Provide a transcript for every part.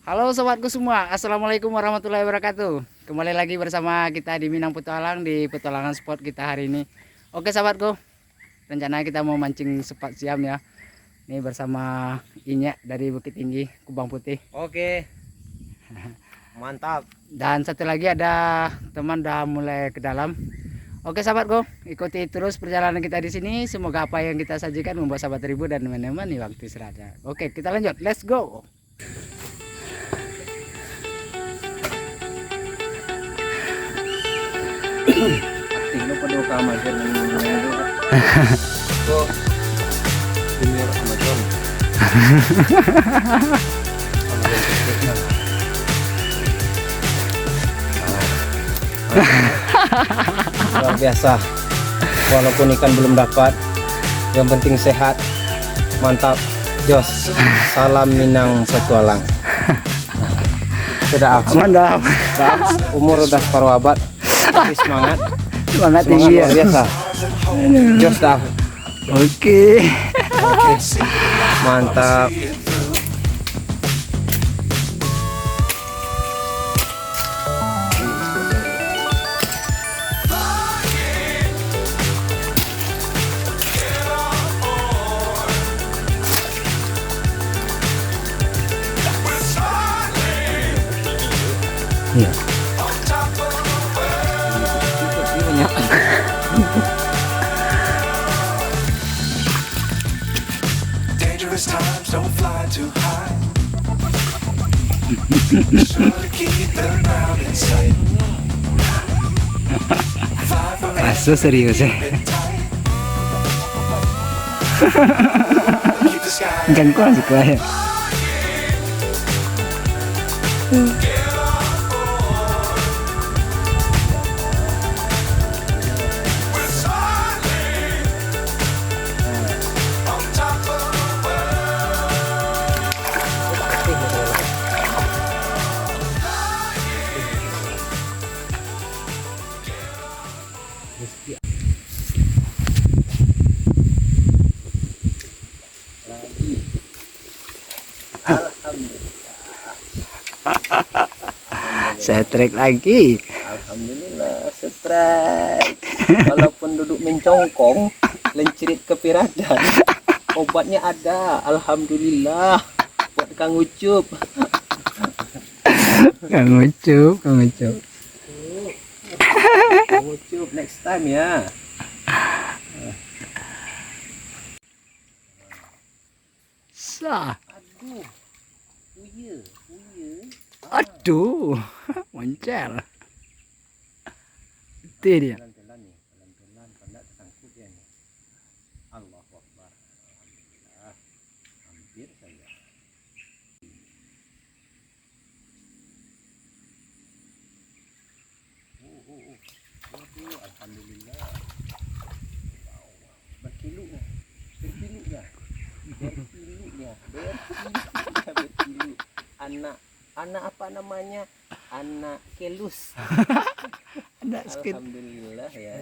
Halo sobatku semua, assalamualaikum warahmatullahi wabarakatuh. Kembali lagi bersama kita di Minang Petualang, di petualangan spot kita hari ini. Oke sobatku, rencana kita mau mancing sepat siam ya. Ini bersama Inya dari Bukit Tinggi, Kubang Putih. Oke, mantap. Dan satu lagi ada teman udah mulai ke dalam. Oke sahabatku, ikuti terus perjalanan kita di sini. Semoga apa yang kita sajikan membuat sahabat terhibur dan menemani waktu istirahatnya. Oke, kita lanjut. Let's go. Tinggal pada kamar Oh, junior Amazon. Luar biasa. Walaupun ikan belum dapat, yang penting sehat. Mantap. Jos. Salam Minang Petualang. Sudah Mantap. umur udah separuh abad. Tapi semangat Tinggi ya. luar biasa. Jos dah. Oke. Mantap. Iya. Dangerous times, don't fly too high. Sure to keep the ground in sight. Fly forever, Asu serius ya. keep the sky. Ikan kuah suka ya. We're soaring on top of the Saya trek lagi. Alhamdulillah strike. Walaupun duduk mencongkong, lencirit ke piradan, obatnya ada. Alhamdulillah. Buat Kang Ucup. Kang Ucup, Kang Ucup. Kang Ucup next time ya. Sah. Aduh. Uye. Aduh, moncer. Itu dia. Pelan-pelan nih, pelan-pelan karena tersangkut ya nih. Allahu Akbar. Alhamdulillah. Hampir saja. Waduh, alhamdulillah. Berkilu dah. Berkilu dah. Berkilu. Anak apa namanya? Anak kelus. Ada sedikit. Alhamdulillah ya.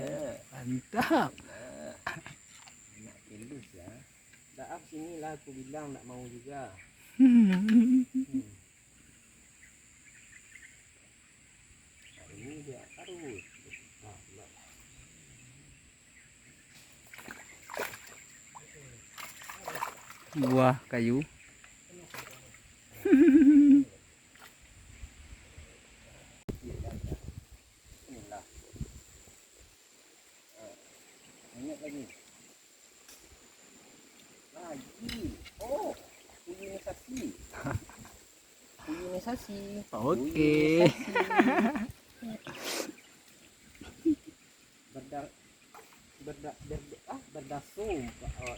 Mantap. Anak kelus ya. Dah sini lah aku bilang nak mau juga. Hari ini dia taruh. Buah kayu. Inilah. Ingat lagi. Lagi. Oh, puyunisasi. Puyunisasi. Oke. Berdasung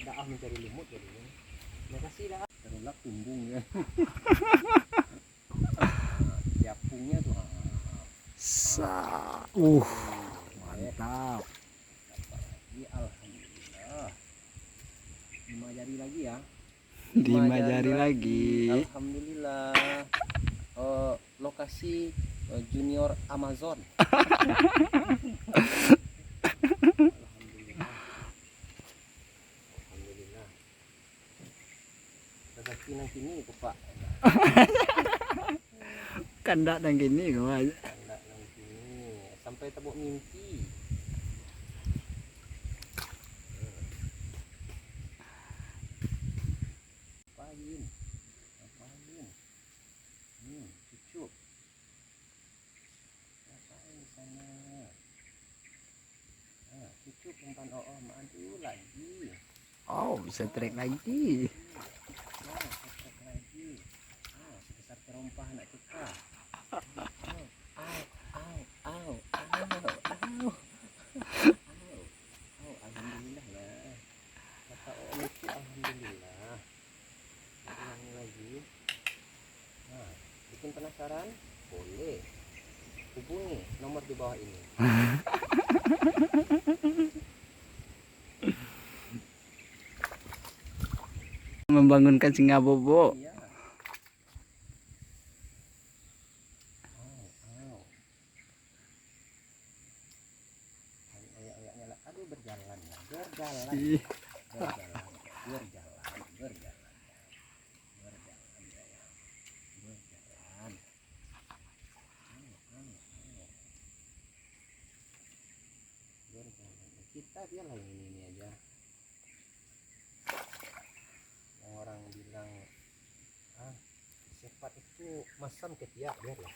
daah mencari lumut jadinya. Terima kasih dah. Terulak tumbung ya. Japungnya tuh. Sah. Mantap. Ini alhamdulillah. 5 jari lagi ya. 5 jari lagi. Alhamdulillah. Lokasi junior Amazon. Alhamdulillah. Rezeki nang kini itu Pak. Kandak dan gini kawan. Kandak nang sini sampai tebuk mimpi. Ngapain? Ngapain? Cucuk. Ngapain di sana? Cucuk umpan madu lagi. Oh, bisa trek lagi. Cepat lagi. Sebesar terompah nak kita. Au. Alhamdulillah lah. Kata orang itu alhamdulillah. Ulangi lagi. Bikin penasaran? Boleh. Hubungi nomor di bawah ini. Membangunkan singa bobo. Iya. Ayo lah. Aduh berjalan ya. Berjalan. Ih. Berjalan ya. Berjalan. Kita dia lah ini aja. Orang bilang sifat itu masam ketiak biarlah.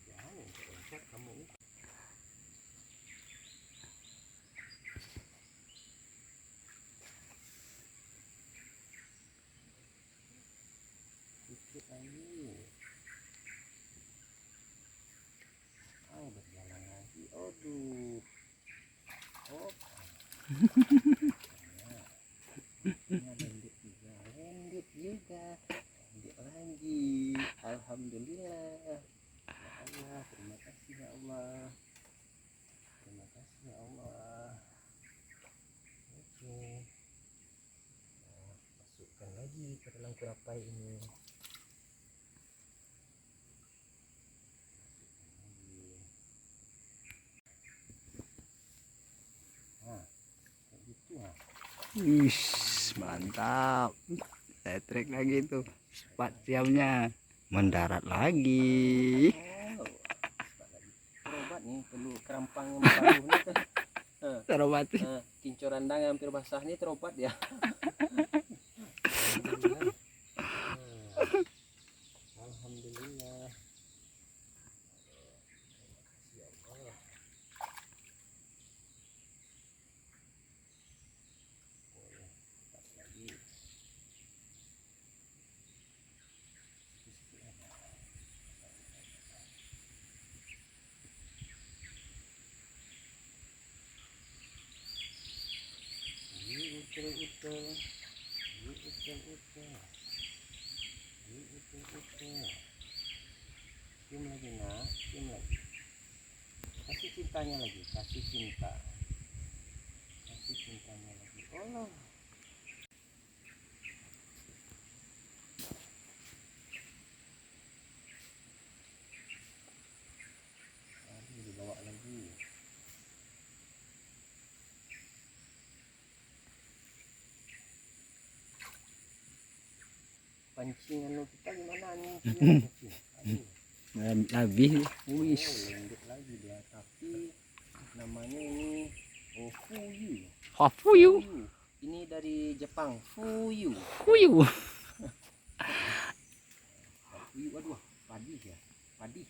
Jangan loncat kamu ini. Sedikit lagi. Berjalan lagi. Aduh. Landit juga. Landit lagi. Alhamdulillah. Ya Allah, terima kasih ya Allah. Terima kasih ya Allah. Oke. Masukkan lagi ke dalam kerapai ini. Wih, mantap. Saya trek lagi tuh. Cepat siamnya mendarat lagi. Berobat nih, perlu kerampang paruh nih tuh. Terobati. Kincoran dang hampir basah nih terobat ya. Alhamdulillah. Utel. Cium lagi nak, cium lagi. Kasih cintanya lagi, kasih cintanya lagi. Allah. Dibawa lagi. Pancingan lo kita gimana nih? Habis. Wih. Lanjut lagi dia, tapi namanya ini fuyu. Fuyu. Ini dari Jepang, fuyu. Fuyu. Fuyu, aduh, padi ya, padi.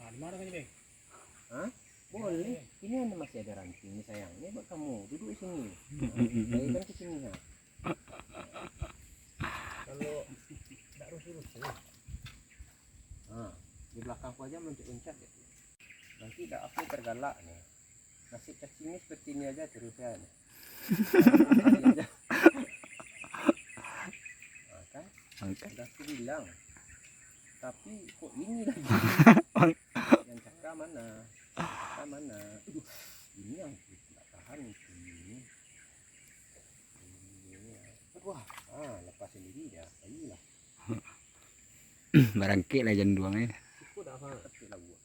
Di mana kan ini? Hah? Boleh. Ini masih ada ranting nih sayang. Ini buat kamu. Duduk di sini. Baikkan ke sini ya. Kalau tidak rusuh-rusuh. Di belakangku aja loncat-loncat ya. Nanti tidak aku tergalak nih. Nasib cacingnya seperti ini aja terus ya. Kan? Sudah aku bilang. Tapi kok ini lagi? Yang cakra mana? Ini yang tidak tahan ini. Wah, lepas sendiri dia. Ayolah. Barangkit lah jangan duangnya. Aku dah hafal lah buat.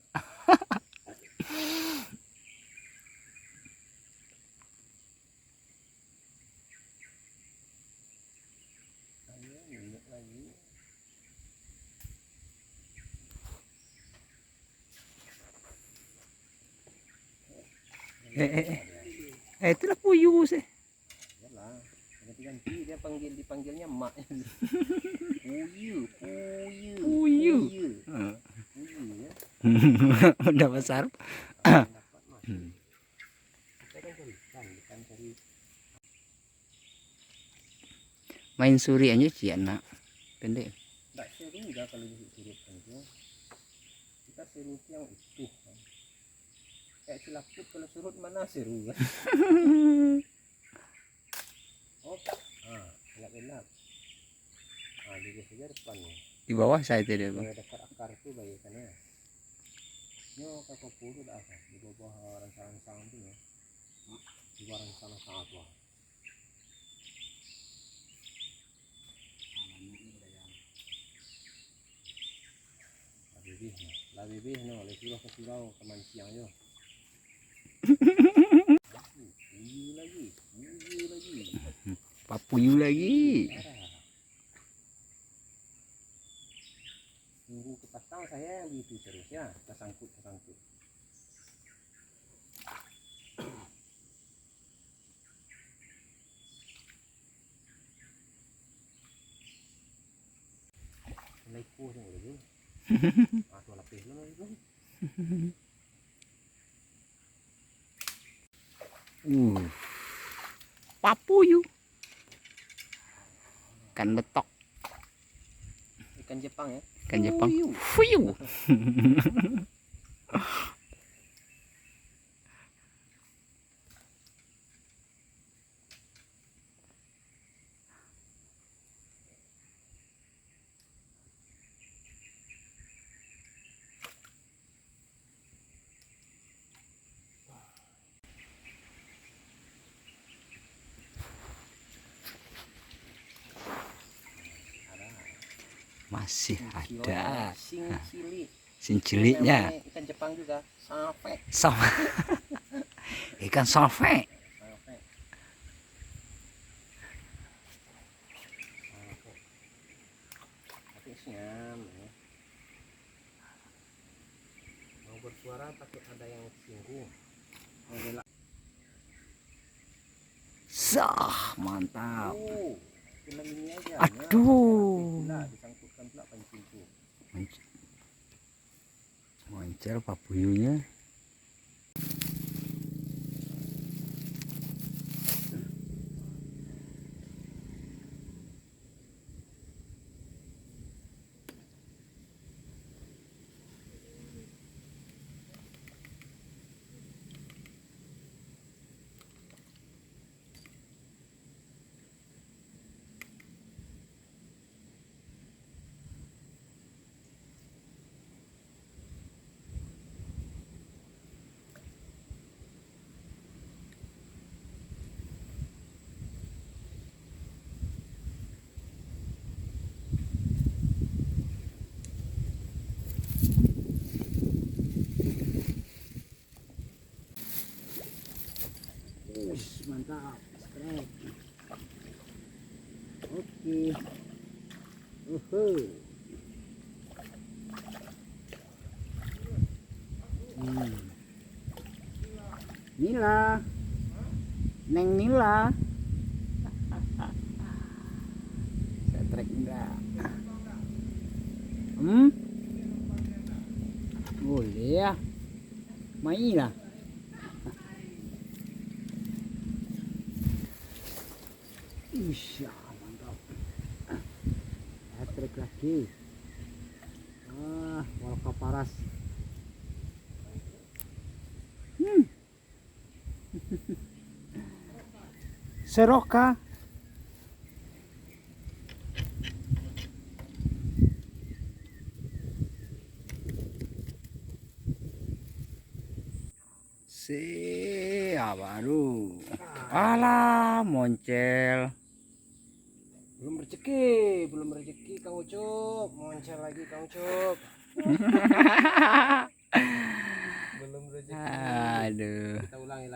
Itulah puyuh sih. Iyalah, ganti-ganti dia dipanggilnya emak. Puyuh, puyuh, Puyuh. puyuh ya. Udah besar. Dapat masuk. Kita kan cari ikan, bukan cari. Main suri aja sih anak. Pendek. Nggak seru dah kalau disurutkan tuh. Kita seru yang utuh. Kan. Kayak cilaput kalau surut mana seru kan? Oh, elap-elap. Dulu saja depan nih. Di bawah saya tadi bang. Kalau dekat akar itu baik kan ya. Nyo kakak puluh dah kan di bawah rangsang-rangsang itu ya. Di bawah rangsang-rangsang apa? Lah bibih no, le surau ke surau ke manciang yo. Puyuh lagi, puyuh lagi. Papuyuh lagi. Tunggu ke pasang saya yang begitu terus ya, tersangkut. Mulai kurang lagi. Atau lapis lo itu. Papuyuh. Ikan betok. Ikan Jepang ya. Ikan Jepang. Puyuh. Masih ada. Sing cili. Cincilinya. Ikan Jepang juga. Sampai. Sama. Ikan sampai. Tapi siam ya. Mau bersuara takut ada yang singgung. Sah, mantap. Cuma ini aja. Aduh. Nah, disangkutkan pula pancingku. Moncel papuyuhnya. Mantap. Oke. Nila. Neng Nila. Saya trek enggak? Boleh ya. Main lah. Isya, mantap. Hat-trick lagi. Walka paras. Seroka. Baru. Alah, moncel. Belum rezeki Kang Ucup. Moncel lagi Kang Ucup. Belum rezeki. Aduh. Kita ulangi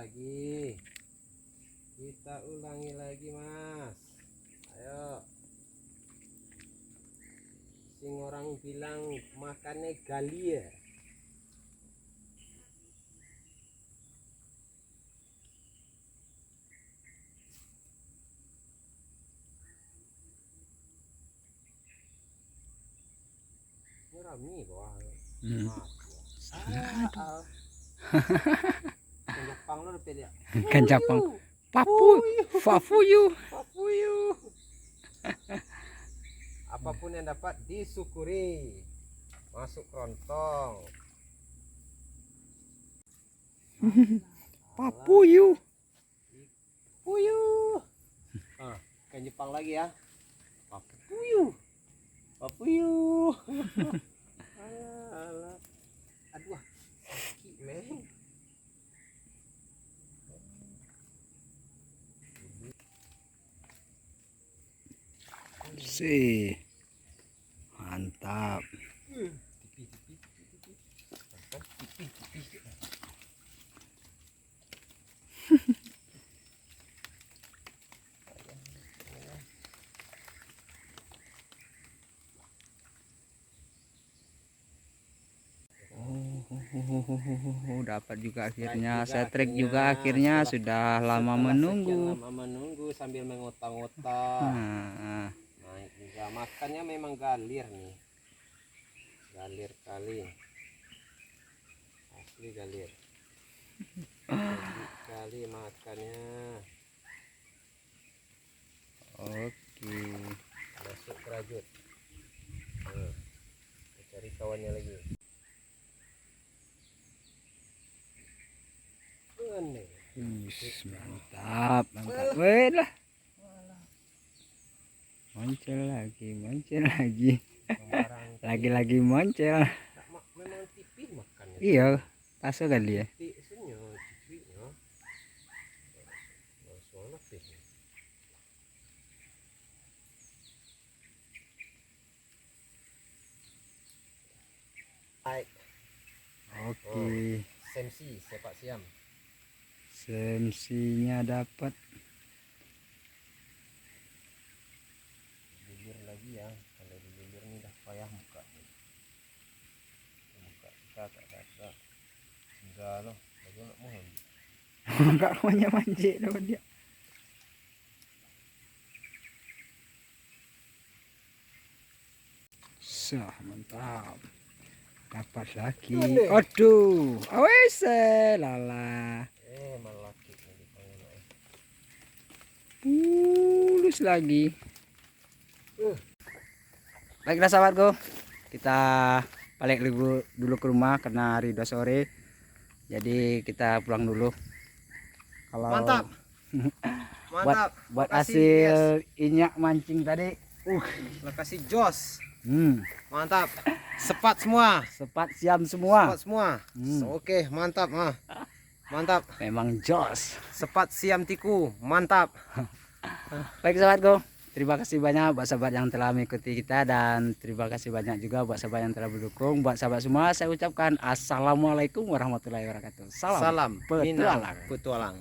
lagi, Mas. Ayo. Sing orang bilang makannya gali ya. rami bawah. Hmm. Yang Jepang lo dapat dia. Kan Jepang. Papuyu. Apapun yang dapat disyukuri. Masuk kerontong. Papuyu. Papuyu. Kan Jepang lagi ya. Papuyu. Alah. Aduh. Sakit, men. Sih. Mantap. Dapat juga akhirnya. Saya trek juga akhirnya, sudah lama menunggu. Lama menunggu sambil mengotak-otak. Naik juga. Makannya memang galir nih. Galir kali. Asli galir. Kali makannya. Oke. Masuk kerajut. Cari kawannya lagi. Mantap, mantap. Weh lah. Moncel lagi. Lagi moncel. Memang tipis makannya. Iya, pas kali ya. Tipsnya, tipsnya. Langsung lapis. Baik. Oke. Semsi, sepak siam. Semsinya dapat. Bibir lagi ya. Kalau di bibir ini dah payah muka. Muka kita tak ada. Enggak loh. Lagi nak mohon. Enggak manja loh dia. Sah, mantap. Dapat lagi. Aduh, awes lala. Malaki lagi panggil. Pulus lagi. Baiklah sahabatku, kita balik dulu ke rumah karena hari udah sore. Jadi kita pulang dulu. Kalau Mantap. Mantap. buat Makasih, hasil yes. inyak mancing tadi. Makasih Jos. Mantap. Sepat semua. Sepat siam semua. Sepat semua. Oke, mantap. Mantap. Memang jos. Sepat siam tiku. Mantap. Baik sahabatku, terima kasih banyak buat sahabat yang telah mengikuti kita, dan terima kasih banyak juga buat sahabat yang telah mendukung. Buat sahabat semua saya ucapkan assalamualaikum warahmatullahi wabarakatuh. Salam Minang petualang. petualang.